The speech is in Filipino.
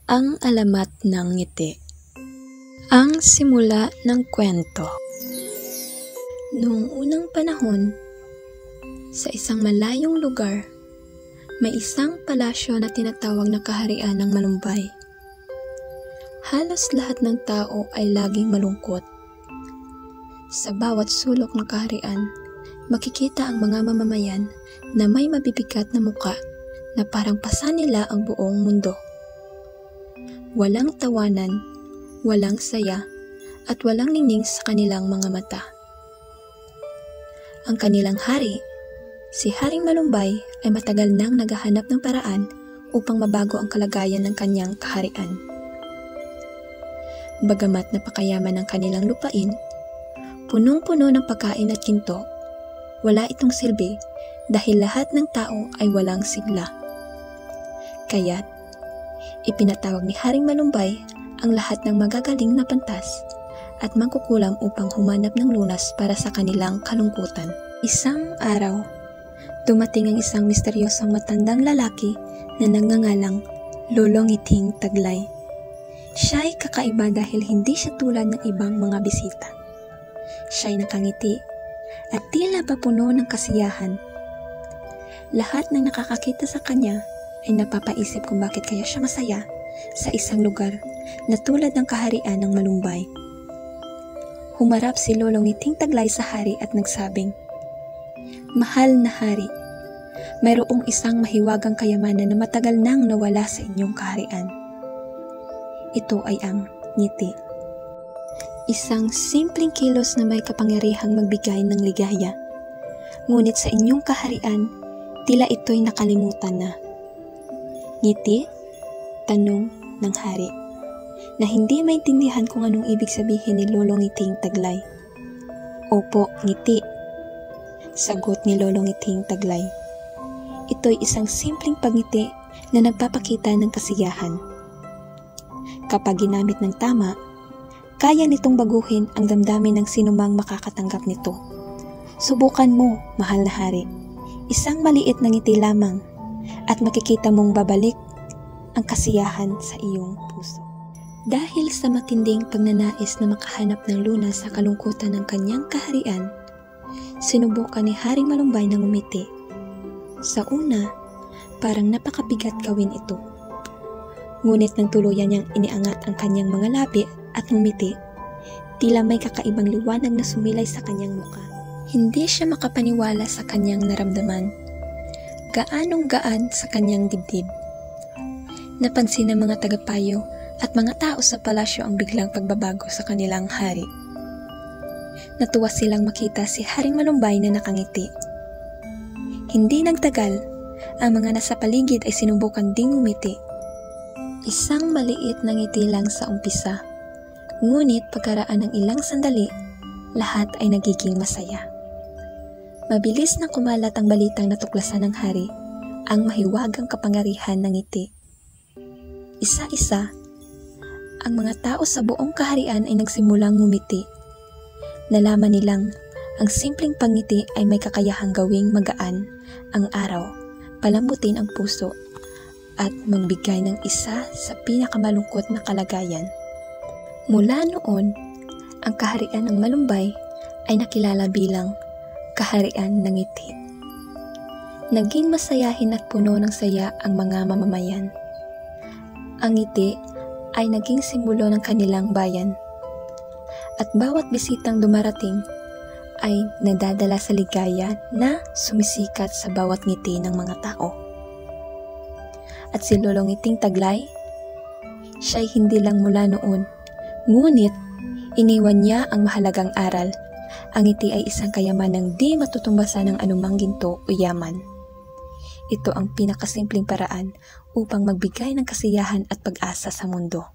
Ang alamat ng ngiti. Ang simula ng kwento. Noong unang panahon, sa isang malayong lugar, may isang palasyo na tinatawag na kaharian ng Malumbay. Halos lahat ng tao ay laging malungkot. Sa bawat sulok ng kaharian, makikita ang mga mamamayan na may mabibigat na muka na parang pasa nila ang buong mundo. Walang tawanan, walang saya, at walang ningning sa kanilang mga mata. Ang kanilang hari, si Haring Malumbay, ay matagal nang naghahanap ng paraan upang mabago ang kalagayan ng kanyang kaharian. Bagamat napakayaman ng kanilang lupain, punong-puno ng pagkain at ginto, wala itong silbi dahil lahat ng tao ay walang sigla. Kaya't ipinatawag ni Haring Malumbay ang lahat ng magagaling na pantas at mangkukulam upang humanap ng lunas para sa kanilang kalungkutan. Isang araw, dumating ang isang misteryosong matandang lalaki na nagngangalang Lolo Ngiting Taglay. Siya ay kakaiba dahil hindi siya tulad ng ibang mga bisita. Siya ay nakangiti at tila papuno ng kasiyahan. Lahat ng nakakakita sa kanya ay napapaisip kung bakit kaya siya masaya sa isang lugar na tulad ng kaharian ng Malumbay. Humarap si Lolo Ngiting Taglay sa hari at nagsabing, "Mahal na hari, mayroong isang mahiwagang kayamanan na matagal nang nawala sa inyong kaharian. Ito ay ang ngiti. Isang simpleng kilos na may kapangyarihang magbigay ng ligaya. Ngunit sa inyong kaharian, tila ito'y nakalimutan na." Ngiti? Tanong ng hari, na hindi maintindihan kung anong ibig sabihin ni Lolo Ngiting Taglay. "Opo, ngiti," sagot ni Lolo Ngiting Taglay. Ito'y isang simpleng pagngiti na nagpapakita ng kasiyahan. Kapag ginamit ng tama, kaya nitong baguhin ang damdamin ng sinumang makakatanggap nito. Subukan mo, mahal na hari. Isang maliit na ngiti lamang at makikita mong babalik ang kasiyahan sa iyong puso. Dahil sa matinding pagnanais na makahanap ng lunas sa kalungkutan ng kanyang kaharian, sinubukan ni Haring Malumbay na ngumiti. Sa una, parang napakabigat gawin ito. Ngunit nang tuluyan niyang iniangat ang kanyang mga labi at ngumiti, tila may kakaibang liwanag na sumilay sa kanyang muka. Hindi siya makapaniwala sa kanyang naramdaman. Gaanong gaan sa kanyang dibdib. Napansin ng mga tagapayo at mga tao sa palasyo ang biglang pagbabago sa kanilang hari. Natuwa silang makita si Haring Malumbay na nakangiti. Hindi nagtagal, ang mga nasa paligid ay sinubukan ding ngumiti. Isang maliit na ngiti lang sa umpisa, ngunit pagkaraan ng ilang sandali, lahat ay nagiging masaya. Mabilis na kumalat ang balitang natuklasan ng hari, ang mahiwagang kapangyarihan ng ngiti. Isa-isa, ang mga tao sa buong kaharian ay nagsimulang ngumiti. Nalaman nilang ang simpleng pangngiti ay may kakayahang gawing magaan ang araw, palambutin ang puso, at magbigay ng isa sa pinakamalungkot na kalagayan. Mula noon, ang kaharian ng Malumbay ay nakilala bilang kaharian ng ngiti. Naging masayahin at puno ng saya ang mga mamamayan. Ang ngiti ay naging simbolo ng kanilang bayan. At bawat bisitang dumarating ay nadadala sa ligaya na sumisikat sa bawat ngiti ng mga tao. At si Lolo Ngiting Taglay, siya'y hindi lang mula noon, ngunit iniwan niya ang mahalagang aral. Ang ngiti ay isang kayamanang di matutumbasan ng anumang ginto o yaman. Ito ang pinakasimpleng paraan upang magbigay ng kasiyahan at pag-asa sa mundo.